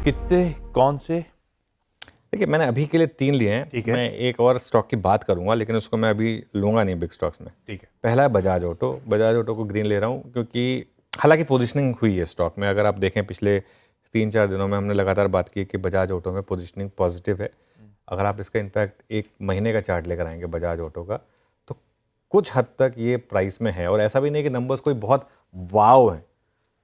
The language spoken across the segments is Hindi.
कितने कौन से? देखिए मैंने अभी के लिए 3 लिए हैं। ठीक है। मैं एक और स्टॉक की बात करूंगा लेकिन उसको मैं अभी लूंगा नहीं बिग स्टॉक्स में। ठीक है। पहला है बजाज ऑटो। बजाज ऑटो को ग्रीन ले रहा हूँ क्योंकि हालांकि पोजीशनिंग हुई है स्टॉक में। अगर आप देखें पिछले 3-4 दिनों में हमने लगातार बात की कि बजाज ऑटो में पोजीशनिंग पॉजिटिव है। अगर आप इसका इनफैक्ट एक महीने का चार्ट लेकर आएंगे बजाज ऑटो का तो कुछ हद तक ये प्राइस में है। और ऐसा भी नहीं कि नंबर्स कोई बहुत वाव हैं,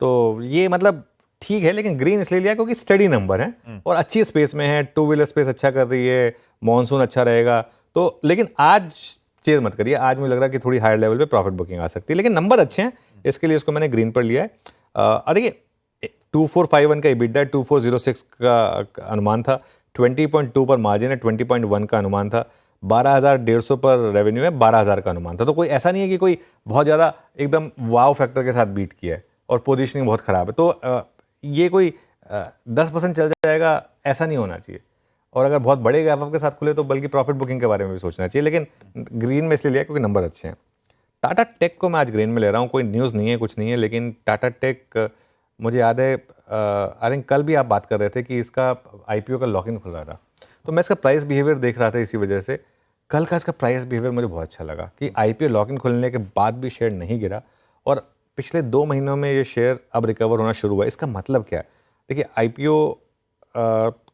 तो ये मतलब ठीक है, लेकिन ग्रीन इसलिए लिया क्योंकि स्टडी नंबर है और अच्छी स्पेस में है। 2 व्हीलर स्पेस अच्छा कर रही है, मॉनसून अच्छा रहेगा तो। लेकिन आज चेयर मत करिए, आज मुझे लग रहा है कि थोड़ी हायर लेवल पे प्रॉफिट बुकिंग आ सकती है, लेकिन नंबर अच्छे हैं इसके लिए इसको मैंने ग्रीन पर लिया है। देखिए 2451 का EBITDA, 2406 का अनुमान था, 20.2 पर मार्जिन है, 20.1 का अनुमान था, 12,150 पर रेवेन्यू है, 12,000 का अनुमान था। तो कोई ऐसा नहीं है कि कोई बहुत ज़्यादा एकदम वाव फैक्टर के साथ बीट किया है और पोजीशनिंग बहुत ख़राब है। तो ये कोई 10% चल जाएगा ऐसा नहीं होना चाहिए। और अगर बहुत बड़े गैप आपके साथ खुले तो बल्कि प्रॉफिट बुकिंग के बारे में भी सोचना चाहिए। लेकिन ग्रीन में इसलिए लिया क्योंकि नंबर अच्छे हैं। टाटा टेक को मैं आज ग्रीन में ले रहा हूँ। कोई न्यूज़ नहीं है, कुछ नहीं है, लेकिन टाटा टेक मुझे याद है आई थिंक कल भी आप बात कर रहे थे कि इसका IPO का लॉक इन खुल रहा था, तो मैं इसका प्राइस बिहेवियर देख रहा था। इसी वजह से कल का इसका प्राइस बिहेवियर मुझे बहुत अच्छा लगा कि IPO लॉक इन खुलने के बाद भी शेयर नहीं गिरा और पिछले 2 महीनों में ये शेयर अब रिकवर होना शुरू हुआ। इसका मतलब क्या है? देखिए IPO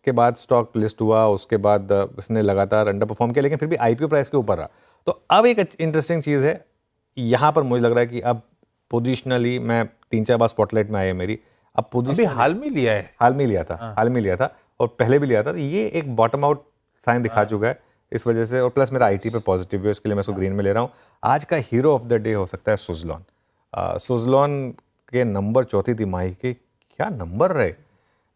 के बाद स्टॉक लिस्ट हुआ, उसके बाद इसने लगातार अंडर परफॉर्म किया, लेकिन फिर भी IPO प्राइस के ऊपर रहा। तो अब एक इंटरेस्टिंग चीज़ है, यहाँ पर मुझे लग रहा है कि अब पोजिशनली मैं 3-4 बार स्पॉटलाइट में आई है मेरी। अब अभी पोजिशन हाल में लिया है। हाल में लिया था, हाल में लिया था और पहले भी लिया था। तो ये एक बॉटम आउट साइन दिखा चुका है इस वजह से। और प्लस मेरा IT पे पॉजिटिव है, उसके लिए मैं इसको ग्रीन में ले रहा हूँ। आज का हीरो ऑफ द डे हो सकता है सुज़लॉन। सुज़लॉन के नंबर चौथी तिमाही के क्या नंबर रहे।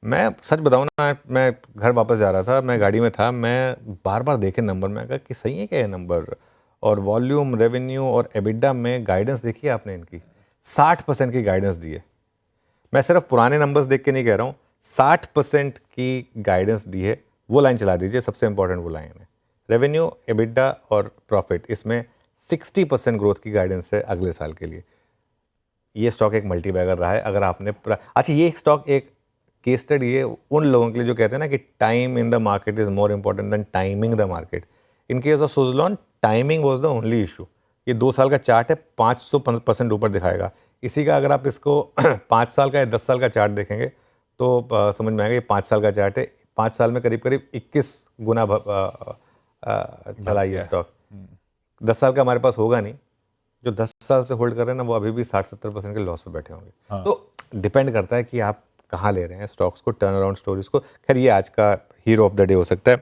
मैं सच बताऊँ ना, मैं घर वापस जा रहा था, मैं गाड़ी में था, मैं बार बार देखे नंबर में, कहा कि सही है क्या ये नंबर। और वॉल्यूम, रेवेन्यू और EBITDA में गाइडेंस देखी है आपने इनकी, 60% की गाइडेंस दी है। मैं सिर्फ पुराने नंबर्स देख के नहीं कह रहा हूँ, 60% की गाइडेंस दी है। वो लाइन चला दीजिए, सबसे इंपॉर्टेंट वो लाइन है। रेवेन्यू, EBITDA और प्रॉफिट, इसमें 60% ग्रोथ की गाइडेंस है अगले साल के लिए। ये स्टॉक एक मल्टी बैगर रहा है। अगर आपने अच्छा, ये स्टॉक एक केस स्टडी है उन लोगों के लिए जो कहते हैं ना कि time in the market is more important than timing the market. In case of Suzlon timing was the only issue. ये 2 साल का चार्ट है, 500% ऊपर दिखाएगा। इसी का अगर आप इसको 5 साल का या 10 साल का चार्ट देखेंगे तो समझ में आएगा। ये 5 साल का चार्ट है, 5 साल में करीब करीब 21 गुना चला ये स्टॉक। 10 साल का हमारे पास होगा नहीं। जो 10 साल से होल्ड कर रहे हैं ना, वो अभी भी 60-70% के लॉस पे बैठे होंगे। तो डिपेंड करता है कि आप कहाँ ले रहे हैं स्टॉक्स को, टर्न अराउंड स्टोरीज को। खैर ये आज का हीरो ऑफ द डे हो सकता है।